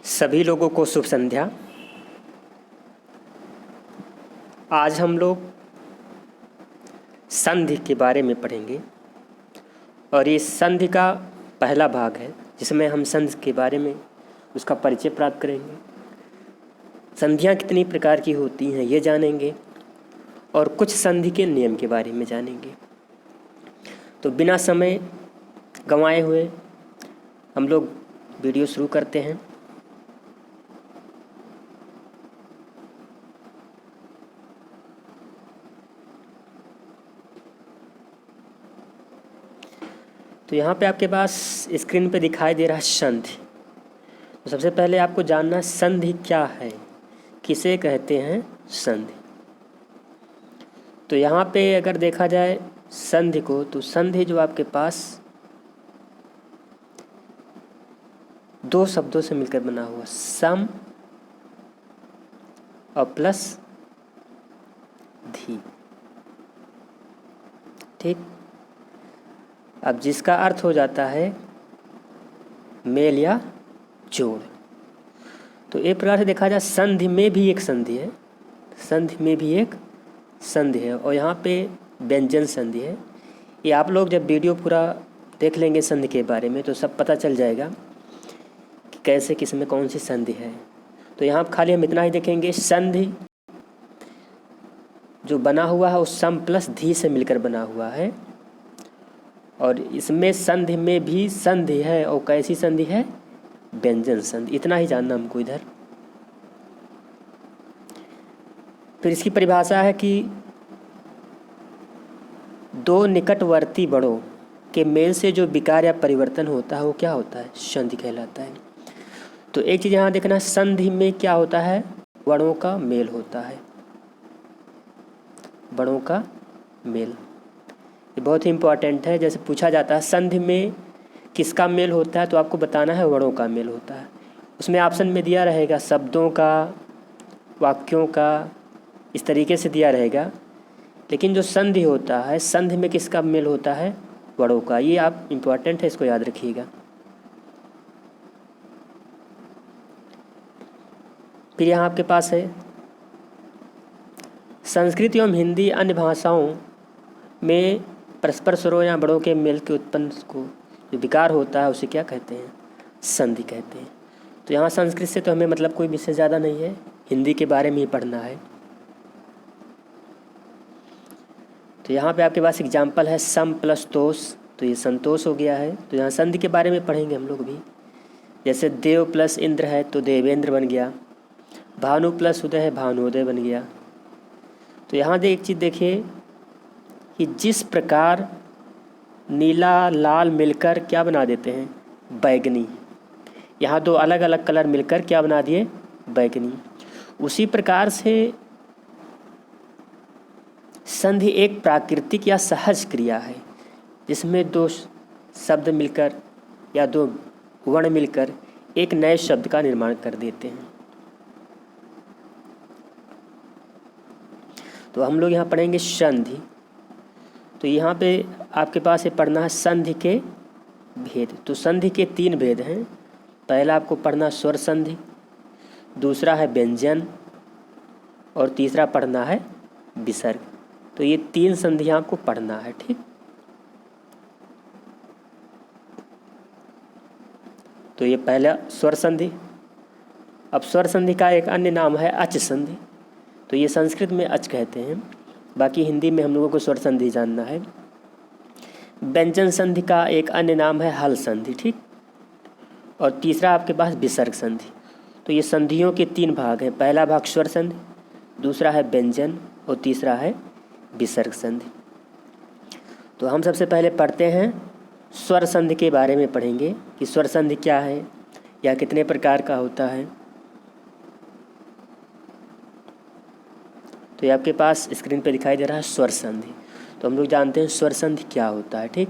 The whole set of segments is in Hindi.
सभी लोगों को शुभ संध्या। आज हम लोग संधि के बारे में पढ़ेंगे और ये संधि का पहला भाग है जिसमें हम संधि के बारे में उसका परिचय प्राप्त करेंगे। संधियाँ कितनी प्रकार की होती हैं ये जानेंगे और कुछ संधि के नियम के बारे में जानेंगे। तो बिना समय गंवाए हुए हम लोग वीडियो शुरू करते हैं। तो यहाँ पे आपके पास स्क्रीन पे दिखाई दे रहा है संधि। तो सबसे पहले आपको जानना संधि क्या है, किसे कहते हैं संधि। तो यहाँ पे अगर देखा जाए संधि को, तो संधि जो आपके पास दो शब्दों से मिलकर बना हुआ, सम और प्लस धी। ठीक, अब जिसका अर्थ हो जाता है मेल या जोड़। तो एक प्रकार से देखा जाए संधि में भी एक संधि है, संधि में भी एक संधि है और यहाँ पे व्यंजन संधि है। ये आप लोग जब वीडियो पूरा देख लेंगे संधि के बारे में तो सब पता चल जाएगा कि कैसे किस में कौन सी संधि है। तो यहाँ खाली हम इतना ही देखेंगे, संधि जो बना हुआ है वो सम प्लस धी से मिलकर बना हुआ है और इसमें संधि में भी संधि है और कैसी संधि है, व्यंजन संधि। इतना ही जानना हमको इधर। फिर इसकी परिभाषा है कि दो निकटवर्ती बड़ों के मेल से जो विकार या परिवर्तन होता है वो क्या होता है, संधि कहलाता है। तो एक चीज़ यहाँ देखना, संधि में क्या होता है, बड़ों का मेल होता है, बड़ों का मेल। ये बहुत ही इम्पोर्टेंट है। जैसे पूछा जाता है संधि में किसका मेल होता है, तो आपको बताना है वर्णों का मेल होता है। उसमें ऑप्शन में दिया रहेगा शब्दों का, वाक्यों का, इस तरीके से दिया रहेगा। लेकिन जो संधि होता है, संधि में किसका मेल होता है, वर्णों का। ये आप इम्पोर्टेंट है, इसको याद रखिएगा। फिर यहाँ आपके पास है संस्कृत एवं हिंदी अन्य भाषाओं में परस्पर स्वरों या बड़ों के मेल के उत्पन्न को जो विकार होता है उसे क्या कहते हैं, संधि कहते हैं। तो यहाँ संस्कृत से तो हमें मतलब कोई विषय ज़्यादा नहीं है, हिंदी के बारे में ही पढ़ना है। तो यहाँ पे आपके पास एग्जाम्पल है सम प्लस तोष, तो ये संतोष हो गया है। तो यहाँ संधि के बारे में पढ़ेंगे हम लोग भी। जैसे देव प्लस इंद्र है तो देवेंद्र बन गया, भानु प्लस उदय है भानुदय बन गया। तो यहाँ एक चीज़ देखिए कि जिस प्रकार नीला लाल मिलकर क्या बना देते हैं, बैगनी। यहाँ दो अलग अलग कलर मिलकर क्या बना दिए, बैगनी। उसी प्रकार से संधि एक प्राकृतिक या सहज क्रिया है जिसमें दो शब्द मिलकर या दो वर्ण मिलकर एक नए शब्द का निर्माण कर देते हैं। तो हम लोग यहाँ पढ़ेंगे संधि। तो यहाँ पे आपके पास ये पढ़ना है संधि के भेद। तो संधि के तीन भेद हैं। पहला आपको पढ़ना स्वर संधि, दूसरा है व्यंजन और तीसरा पढ़ना है विसर्ग। तो ये तीन संधियाँ आपको पढ़ना है, ठीक। तो ये पहला स्वर संधि। अब स्वर संधि का एक अन्य नाम है अच संधि। तो ये संस्कृत में अच कहते हैं, बाकी हिंदी में हम लोगों को स्वर संधि जानना है। व्यंजन संधि का एक अन्य नाम है हल संधि, ठीक। और तीसरा आपके पास विसर्ग संधि। तो ये संधियों के तीन भाग हैं। पहला भाग स्वर संधि, दूसरा है व्यंजन और तीसरा है विसर्ग संधि। तो हम सबसे पहले पढ़ते हैं स्वर संधि के बारे में पढ़ेंगे कि स्वर संधि क्या है या कितने प्रकार का होता है। तो ये आपके पास स्क्रीन पे दिखाई दे रहा है स्वर संधि। तो हम लोग जानते हैं स्वर संधि क्या होता है, ठीक।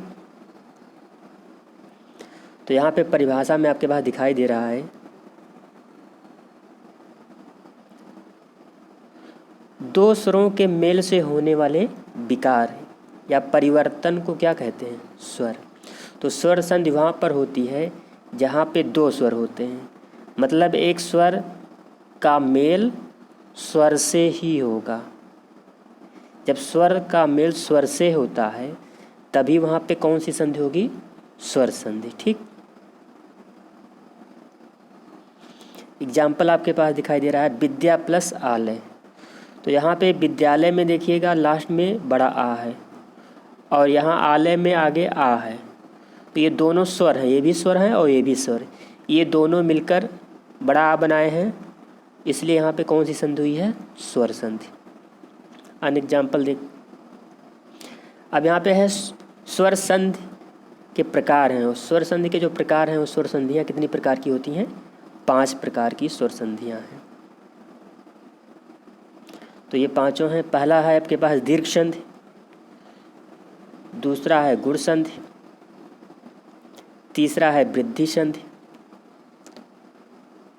तो यहाँ पे परिभाषा में आपके पास दिखाई दे रहा है, दो स्वरों के मेल से होने वाले विकार या परिवर्तन को क्या कहते हैं, स्वर। तो स्वर संधि वहाँ पर होती है जहाँ पे दो स्वर होते हैं। मतलब एक स्वर का मेल स्वर से ही होगा। जब स्वर का मेल स्वर से होता है तभी वहाँ पे कौन सी संधि होगी? स्वर संधि। ठीक, एग्जाम्पल आपके पास दिखाई दे रहा है विद्या प्लस आलय। तो यहाँ पे विद्यालय में देखिएगा लास्ट में बड़ा आ है और यहाँ आलय में आगे आ है। तो ये दोनों स्वर हैं, ये भी स्वर हैं और ये भी स्वर, ये दोनों मिलकर बड़ा आ बनाए हैं, इसलिए यहाँ पे कौन सी संधि हुई है? स्वर संधि। अन एग्जाम्पल देख, अब यहाँ पे है स्वर संधि के प्रकार हैं, और स्वर संधि के जो प्रकार हैं वो स्वर संधियाँ कितनी प्रकार की होती हैं? 5 प्रकार की स्वर संधियाँ हैं। तो ये पांचों हैं। पहला है आपके पास दीर्घ संधि, दूसरा है गुण संधि, तीसरा है वृद्धि संधि,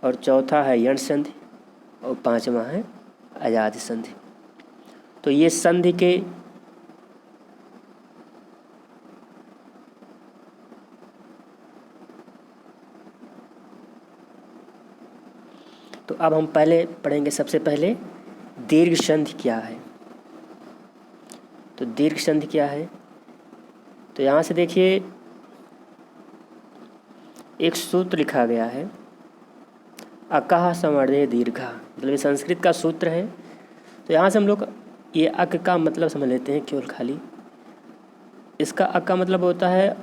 और चौथा है यण संधि, और पांचवा है अजादि संधि। तो ये संधि के तो अब हम पहले पढ़ेंगे, सबसे पहले दीर्घ संधि क्या है। तो दीर्घ संधि क्या है? तो यहाँ से देखिए एक सूत्र लिखा गया है, अकः समर्धे दीर्घा, मतलब ये संस्कृत का सूत्र है। तो यहाँ से हम लोग ये अक का मतलब समझ लेते हैं केवल खाली। इसका अक का मतलब होता है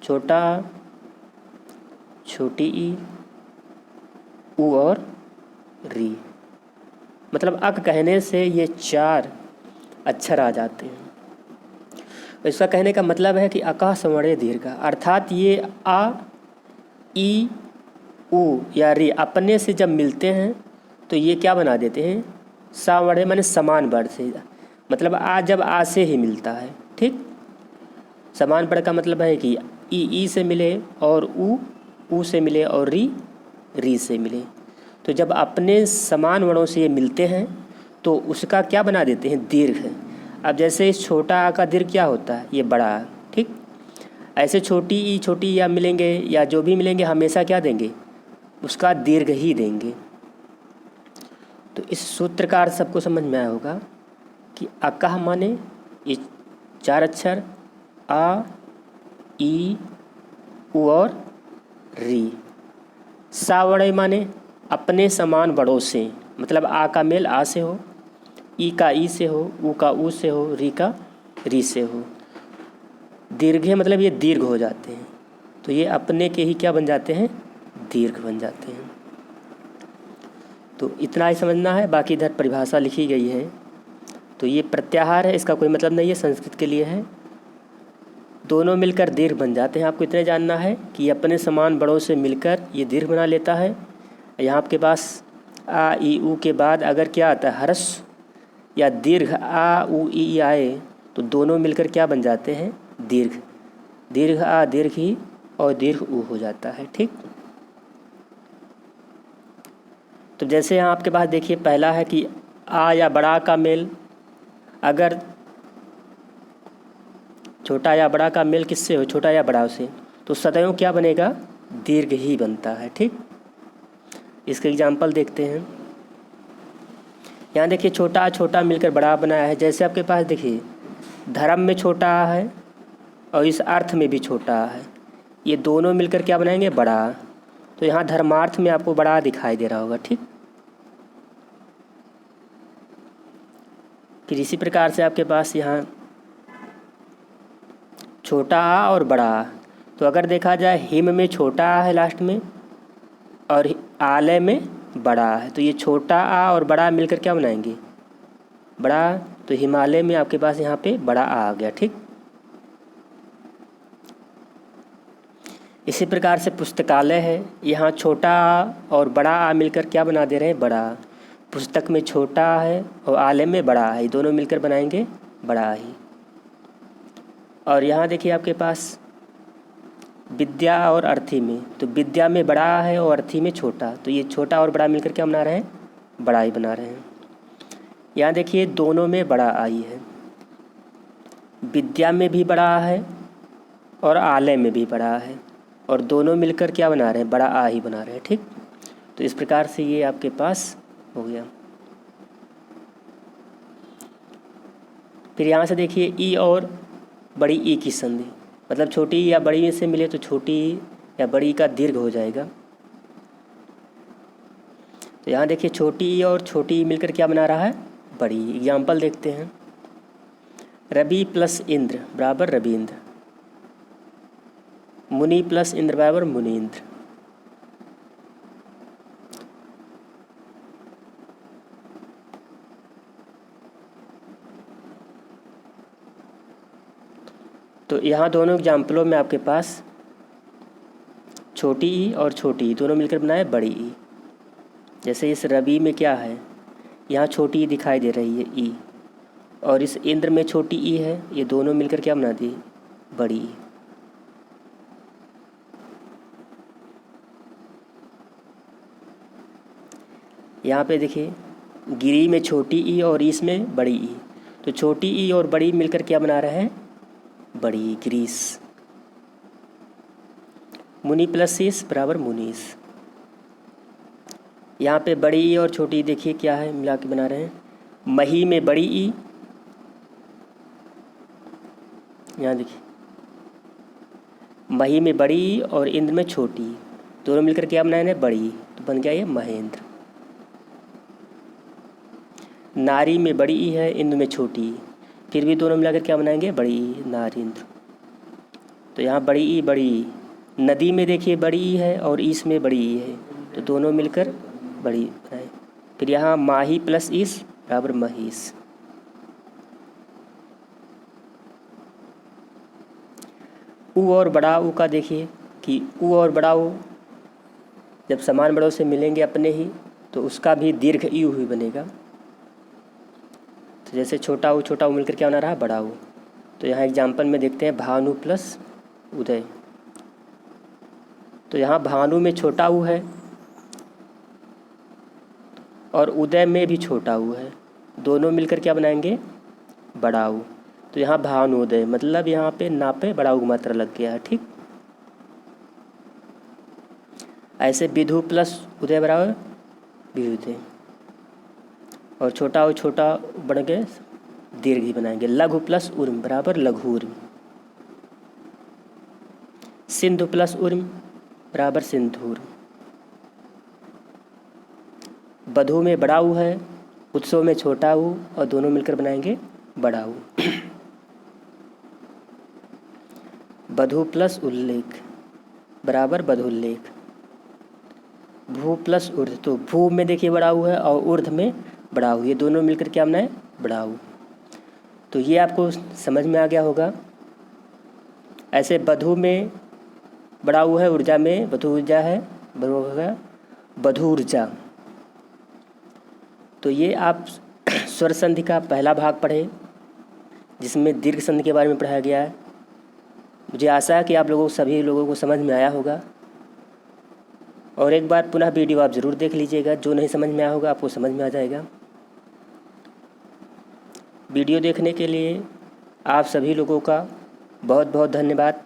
छोटा, छोटी ई, उ और री। मतलब अक कहने से ये 4 अक्षर आ जाते हैं। इसका कहने का मतलब है कि अकः समर्धे दीर्घा, अर्थात ये आ, ई, उ या री अपने से जब मिलते हैं तो ये क्या बना देते हैं? सामर्थ्य माने समान वर्ड से, मतलब आ जब आ से ही मिलता है। ठीक, समान वर्ड का मतलब है कि ई से मिले और उ से मिले और री से मिले। तो जब अपने समान वर्णों से ये मिलते हैं तो उसका क्या बना देते हैं? दीर्घ। अब जैसे इस छोटा आ का दीर्घ क्या होता है? ये बड़ा आ। ठीक, ऐसे छोटी ई, छोटी या मिलेंगे या जो भी मिलेंगे हमेशा क्या देंगे? उसका दीर्घ ही देंगे। तो इस सूत्र का अर्थ सबको समझ में आया होगा कि अकः माने ये 4 अक्षर आ, ई, उ और री। सावड़े माने अपने समान बड़ों से, मतलब आ का मेल आ से हो, ई का ई से हो, उ का उ से हो, री का री से हो। दीर्घे मतलब ये दीर्घ हो जाते हैं, तो ये अपने के ही क्या बन जाते हैं? दीर्घ बन जाते हैं। तो इतना ही समझना है, बाकी इधर परिभाषा लिखी गई है। तो ये प्रत्याहार है, इसका कोई मतलब नहीं है, संस्कृत के लिए है। दोनों मिलकर दीर्घ बन जाते हैं। आपको इतने जानना है कि ये अपने समान बड़ों से मिलकर ये दीर्घ बना लेता है। यहाँ आपके पास आ, ई, उ के बाद अगर क्या आता है? ह्रस्व या दीर्घ आ, उ, ई आए तो दोनों मिलकर क्या बन जाते हैं? दीर्घ। दीर्घ आ दीर्घ ही और दीर्घ उ हो जाता है। ठीक, तो जैसे यहाँ आपके पास देखिए पहला है कि आ या बड़ा का मेल, अगर छोटा या बड़ा का मेल किससे हो? छोटा या बड़ा से, तो सदैव क्या बनेगा? दीर्घ ही बनता है। ठीक, इसके एग्जाम्पल देखते हैं। यहाँ देखिए छोटा छोटा मिलकर बड़ा बनाया है। जैसे आपके पास देखिए धर्म में छोटा है और इस अर्थ में भी छोटा है, ये दोनों मिलकर क्या बनाएंगे? बड़ा। तो यहाँ धर्मार्थ में आपको बड़ा दिखाई दे रहा होगा। ठीक, फिर इसी प्रकार से आपके पास यहाँ छोटा आ और बड़ा आ। तो अगर देखा जाए हिम में छोटा आ है लास्ट में और आलय में बड़ा आ है, तो ये छोटा आ और बड़ा आ मिलकर क्या बनाएंगे? बड़ा। तो हिमालय में आपके पास यहाँ पे बड़ा आ गया। ठीक, इसी प्रकार से पुस्तकालय है, यहाँ छोटा आ और बड़ा आ मिलकर क्या बना दे रहे हैं? बड़ा। पुस्तक में छोटा आ है और आलय में बड़ा आ है, दोनों मिलकर बनाएंगे बड़ा ही। और यहाँ देखिए आपके पास विद्या और अर्थी में, तो विद्या में बड़ा आ है और अर्थी में छोटा, तो ये छोटा और बड़ा मिलकर क्या बना रहे हैं? बड़ा ही बना रहे हैं। यहाँ देखिए दोनों में बड़ा आई है, विद्या में भी बड़ा आ है और आलय में भी बड़ा आ है, और दोनों मिलकर क्या बना रहे हैं? बड़ा आ ही बना रहे हैं। ठीक, तो इस प्रकार से ये आपके पास हो गया। फिर यहाँ से देखिए ई और बड़ी ई की संधि, मतलब छोटी ई या बड़ी ई से मिले तो छोटी ई या बड़ी ई का दीर्घ हो जाएगा। तो यहाँ देखिए छोटी ई और छोटी ई मिलकर क्या बना रहा है, बड़ी ई। एग्जाम्पल देखते हैं। रवि प्लस इंद्र बराबर रविंद्र, मुनि प्लस इंद्र बराबर मुनींद्र। तो यहाँ दोनों एग्जाम्पलों में आपके पास छोटी ई और छोटी ई दोनों मिलकर बनाए बड़ी ई। जैसे इस रवि में क्या है, यहाँ छोटी ई दिखाई दे रही है ई, और इस इंद्र में छोटी ई है, ये दोनों मिलकर क्या बना दी, बड़ी ई। यहाँ पे देखिए गिरी में छोटी ई और इसमें बड़ी ई, तो छोटी ई और बड़ी मिलकर क्या बना रहे हैं, बड़ी ई, ग्रीस। मुनि प्लस ईस बराबर मुनीस। यहाँ पे बड़ी ई और छोटी ई देखिए क्या है, मिला के बना रहे हैं मही में बड़ी ई, यहाँ देखिए मही में बड़ी ई और इंद्र में छोटी ई, दोनों मिलकर क्या बनाए हैं, बड़ी ई, तो बन गया ये महेंद्र। नारी में बड़ी ई है, इंद्र में छोटी ई, फिर भी दोनों मिलाकर क्या बनाएंगे, बड़ी ई, नारेंद्र। तो यहाँ बड़ी ई बड़ी ई। नदी में देखिए बड़ी ई है और ईस में बड़ी ई है, तो दोनों मिलकर बड़ी बनाए। फिर यहाँ माही प्लस ईस बराबर महीस। ऊ और बड़ा ऊ का देखिए कि ऊ और बड़ा ऊ जब समान बड़ों से मिलेंगे अपने ही, तो उसका भी दीर्घ यू ही बनेगा। तो जैसे छोटा ऊ मिलकर क्या बना रहा है, बड़ा ऊ। तो यहाँ एग्जाम्पल में देखते हैं भानु प्लस उदय। तो यहाँ भानु में छोटा ऊ है और उदय में भी छोटा ऊ है, दोनों मिलकर क्या बनाएंगे, बड़ा ऊ। तो यहाँ भानुदय, मतलब यहाँ पे ना पे बड़ा ऊ मात्रा लग गया है, ठीक। ऐसे विधु प्लस उदय बराबर विधुदय, और छोटा बन के दीर्घ ही बनाएंगे। लघु प्लस उर्म बराबर लघुर्म। सिंधु प्लस उर्म बराबर सिंधुर्म। बधु में बड़ा ऊ है, उत्सव में छोटा ऊ, और दोनों मिलकर बनाएंगे बड़ा ऊ। बधु प्लस उल्लेख बराबर बधुल्लेख। भू प्लस ऊर्ध, तो भू में देखिए बड़ा ऊ है और ऊर्ध में बड़ा ऊ, ये दोनों मिलकर क्या बनाए, बड़ा ऊ। तो ये आपको समझ में आ गया होगा। ऐसे बधु में बड़ा ऊ है, ऊर्जा में बधु ऊर्जा है, होगा बधु ऊर्जा। तो ये आप स्वर संधि का पहला भाग पढ़े, जिसमें दीर्घ संधि के बारे में पढ़ाया गया है। मुझे आशा है कि आप लोगों सभी लोगों को समझ में आया होगा। और एक बार पुनः वीडियो आप ज़रूर देख लीजिएगा, जो नहीं समझ में आया होगा आपको समझ में आ जाएगा। वीडियो देखने के लिए आप सभी लोगों का बहुत बहुत धन्यवाद।